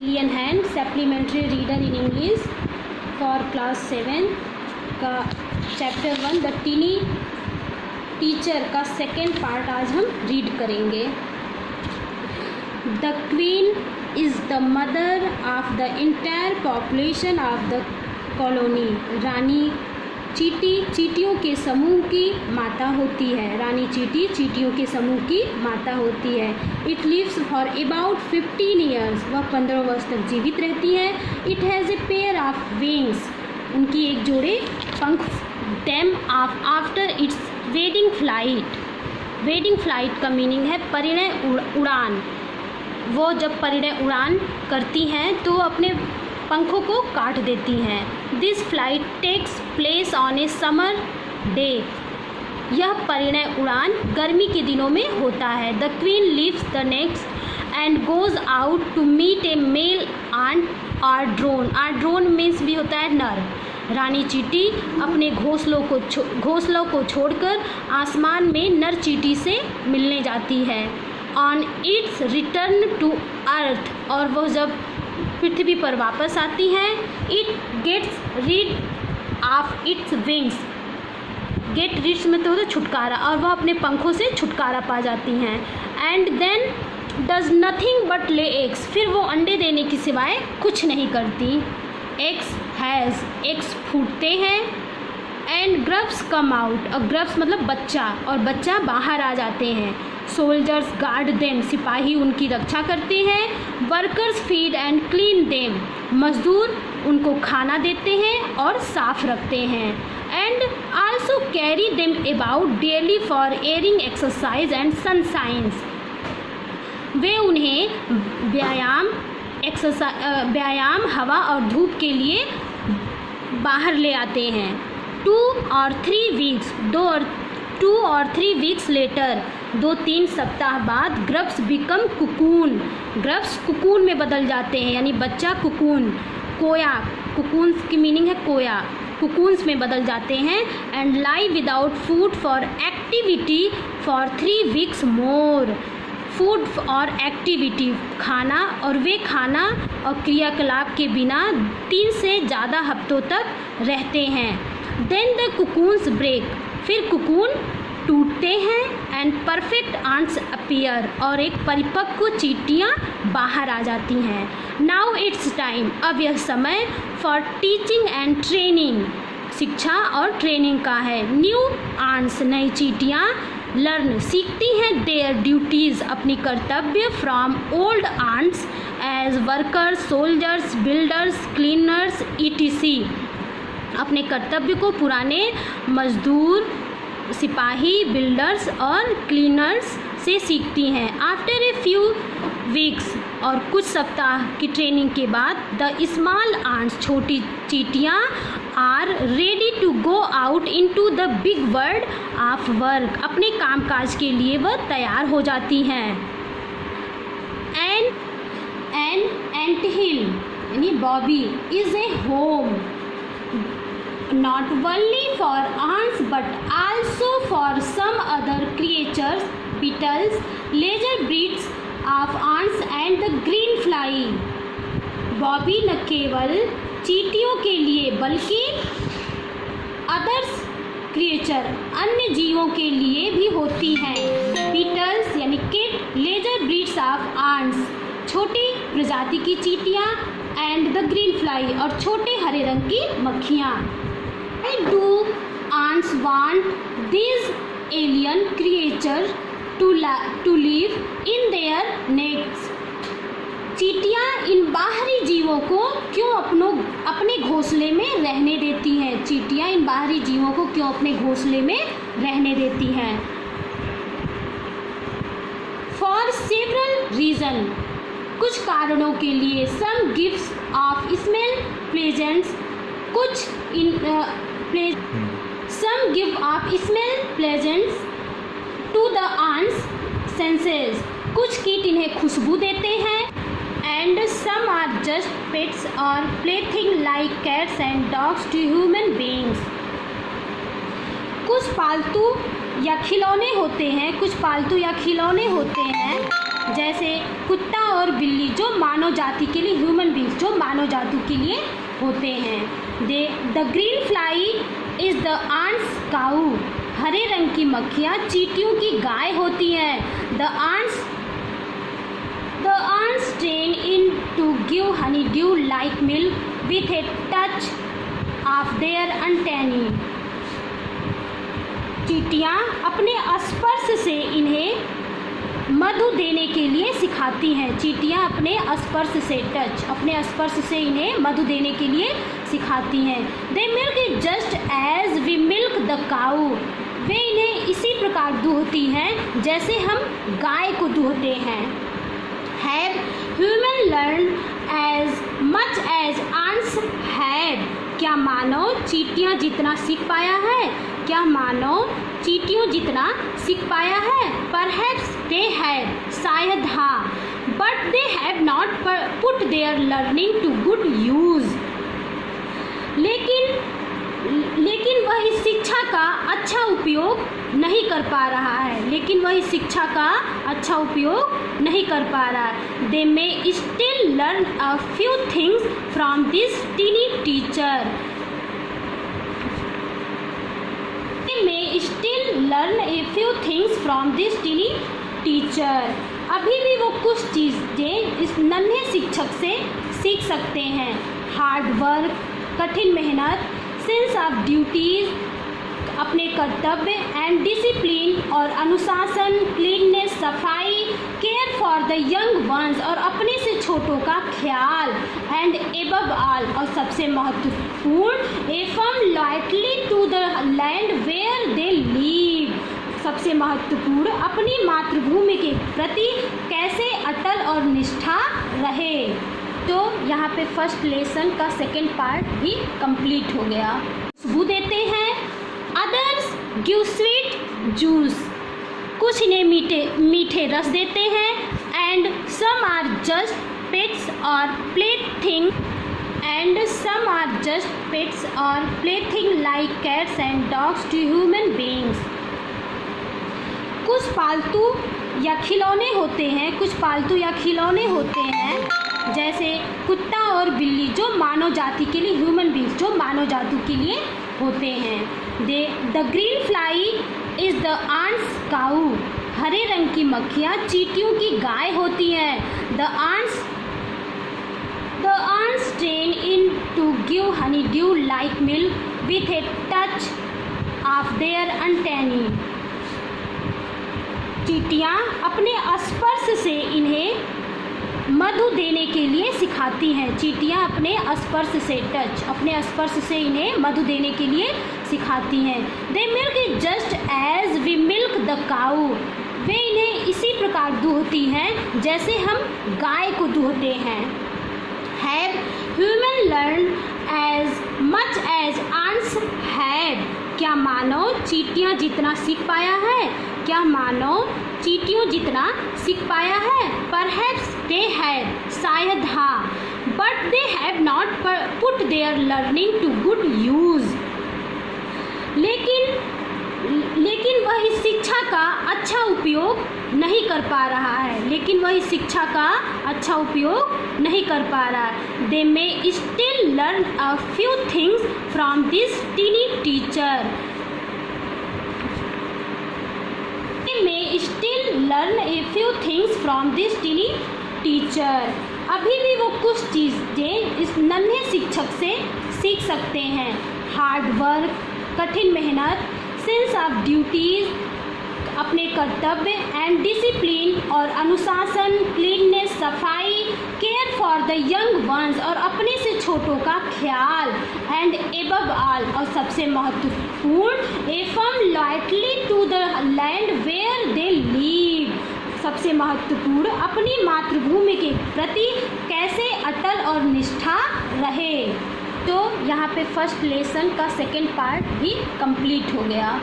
Alien Hand Supplementary Reader in English for Class 7 का Chapter 1 The Teeny Teacher का second part आज हम read करेंगे। The Queen is the mother of the entire population of the colony. रानी चींटी चींटियों के समूह की माता होती है। रानी चींटी चींटियों के समूह की माता होती है। It lives for about 15 years, वह 15 वर्ष तक जीवित रहती है। It has a pair of wings, उनकी एक जोड़े पंख। Them off after its wedding flight, wedding flight का मीनिंग है परिणय उड़ान। वो जब परिणय उड़ान करती हैं तो अपने पंखों को काट देती हैं। This flight takes place on a summer day, यह परिणय उड़ान गर्मी के दिनों में होता है। The queen leaves the next and goes out to meet a male and or drone. Or drone means भी होता है नर। रानी चींटी अपने घोंसलों को छोड़कर आसमान में नर चींटी से मिलने जाती है। On its return to earth, और वह जब पृथ्वी पर वापस आती हैं, it gets rid of its wings. Get rids में तो होता है छुटकारा, और वह अपने पंखों से छुटकारा पा जाती हैं। And then does nothing but lay eggs, फिर वो अंडे देने की सिवाय कुछ नहीं करती। एग्स हैज़, एग्स फूटते हैं। एंड ग्रब्स कम आउट, और ग्रब्स मतलब बच्चा, और बच्चा बाहर आ जाते हैं। सोल्जर्स गार्ड देम, सिपाही उनकी रक्षा करते हैं। Workers feed and clean them, मजदूर उनको खाना देते हैं और साफ रखते हैं। And also carry them about daily for airing exercise and sunshine, वे उन्हें व्यायाम हवा और धूप के लिए बाहर ले आते हैं। 2 और 3 वीक्स, 2 और 3 वीक्स लेटर, 2-3 सप्ताह बाद grubs become cocoon, grubs cocoon में बदल जाते हैं, यानी बच्चा कुकून। कोया, कुकून की मीनिंग है कोया, कुकून्स में बदल जाते हैं। And lie without food for activity for 3 weeks more, food और एक्टिविटी खाना, और वे खाना और क्रियाकलाप के बिना 3 से ज़्यादा हफ्तों तक रहते हैं। देन द कुकून्स ब्रेक, फिर कुकून टूटते हैं। एंड परफेक्ट आंट्स अपीयर, और एक परिपक्व चींटियाँ बाहर आ जाती हैं। नाउ इट्स टाइम, अब यह समय फॉर टीचिंग एंड ट्रेनिंग, शिक्षा और ट्रेनिंग का है। न्यू आंट्स, नई चींटियाँ लर्न, सीखती हैं देयर ड्यूटीज़, अपनी कर्तव्य from old ants as workers, soldiers, builders, cleaners etc, अपने कर्तव्य को पुराने मजदूर, सिपाही, बिल्डर्स और क्लीनर्स से सीखती हैं। आफ्टर ए फ्यू वीक्स, और कुछ सप्ताह की ट्रेनिंग के बाद, द स्मॉल आंट्स, छोटी चींटियाँ are ready to go out into the big world of work, अपने कामकाज के लिए वह तैयार हो जाती हैं। एन एंटहिल यानी Bobby is a home not only for ants but also for some other creatures, beetles, larger breeds of ants and the green fly. Bobby न केवल चींटियों के लिए बल्कि अदर्स क्रिएचर, अन्य जीवों के लिए भी होती हैं। बीटल्स यानी कीट, लेजर ब्रीड्स ऑफ आंट्स, छोटी प्रजाति की चींटियाँ, एंड द ग्रीन फ्लाई, और छोटे हरे रंग की मक्खियाँ। Why do ants want these alien creatures to live in their nests? चींटियाँ इन बाहरी जीवों को क्यों अपने घोंसले में रहने देती हैं? चींटियाँ इन बाहरी जीवों को क्यों अपने घोंसले में रहने देती हैं? For several reasons, कुछ कारणों के लिए। Some gives of smell pleasant, some give off smell pleasant to the ants senses, कुछ कीट इन्हें खुशबू देते हैं। And some are just pets or plaything like cats and dogs to human beings, कुछ पालतू या खिलौने होते हैं, कुछ पालतू या खिलौने होते हैं जैसे कुत्ता और बिल्ली जो मानव जाति के लिए, ह्यूमन बींग्स जो मानव जाति के लिए होते हैं। The green fly is the ant's cow, हरे रंग की मक्खियाँ चींटियों की गाय होती हैं। द ants train in to give honeydew like milk with a touch of their antennae. चींटियाँ अपने स्पर्श से इन्हें मधु देने के लिए सिखाती हैं। चींटियाँ अपने स्पर्श से, अपने स्पर्श से इन्हें मधु देने के लिए सिखाती हैं। They milk it just as we milk the cow. वे इन्हें इसी प्रकार दूहती हैं जैसे हम गाय को दूहते हैं। Have human learned as much as ants had? क्या मानव चींटियाँ जितना सीख पाया है? क्या मानव चींटियों जितना सीख पाया है? Perhaps they have, शायद हाँ, but they have not put their learning to good use. लेकिन वह इस शिक्षा का अच्छा उपयोग नहीं कर पा रहा है। लेकिन वह इस शिक्षा का अच्छा उपयोग नहीं कर पा रहा है। They may still learn a few things from this teeny teacher. They may still learn a few things from this teeny teacher. अभी भी वो कुछ चीज़ें इस नन्हे शिक्षक से सीख सकते हैं। हार्ड वर्क, कठिन मेहनत, सेंस ऑफ ड्यूटीज, अपने कर्तव्य, एंड डिसिप्लिन और अनुशासन, क्लीननेस, सफाई, care for the young ones और अपने से छोटों का ख्याल, एंड एबव ऑल और सबसे महत्वपूर्ण, a firm loyalty to the land where they live, सबसे महत्वपूर्ण, अपनी मातृभूमि के प्रति कैसे अटल और निष्ठा रहे। तो यहाँ पे फर्स्ट लेसन का सेकेंड पार्ट भी कंप्लीट हो गया। खुशबू देते हैं। अदर्स गिव स्वीट जूस, कुछ इन्हें मीठे रस देते हैं। And some are just pets और plaything, like cats and dogs to human beings. कुछ पालतू या खिलौने होते हैं, जैसे कुत्ता और बिल्ली जो मानव जाति के लिए, ह्यूमन बींग्स जो मानव जाति के लिए होते हैं। The green fly is the ant's cow, हरे रंग की मक्खियाँ चींटियों की गाय होती हैं। द ants train in to give honeydew like milk with a touch of their antennae. चींटियाँ अपने स्पर्श से इन्हें मधु देने के लिए सिखाती हैं। चींटियाँ अपने स्पर्श से इन्हें मधु देने के लिए सिखाती हैं। They milk it just as we milk the cow. वे इन्हें इसी प्रकार दूहती हैं जैसे हम गाय को दूहते हैं। Have human learned as much as ants had? क्या मानव चींटियाँ जितना सीख पाया है? क्या मानव चींटियों जितना सीख पाया है? Perhaps they have, शायद हाँ, but they have not put their learning to good use. लेकिन वह इस शिक्षा का अच्छा उपयोग नहीं कर पा रहा है। They may still learn a few things from this teeny teacher. अभी भी वो कुछ चीज़ें इस नन्हे शिक्षक से सीख सकते हैं। हार्ड वर्क, कठिन मेहनत, सेंस ऑफ ड्यूटीज, अपने कर्तव्य, एंड डिसिप्लिन और अनुशासन, क्लीननेस, सफाई, care for the young ones और अपने से छोटों का ख्याल, एंड एबव ऑल और सबसे महत्वपूर्ण, a firm loyalty to the land where they live, सबसे महत्वपूर्ण, अपनी मातृभूमि के प्रति कैसे अटल और निष्ठा रहे। तो यहाँ पे फर्स्ट लेसन का सेकेंड पार्ट भी कंप्लीट हो गया।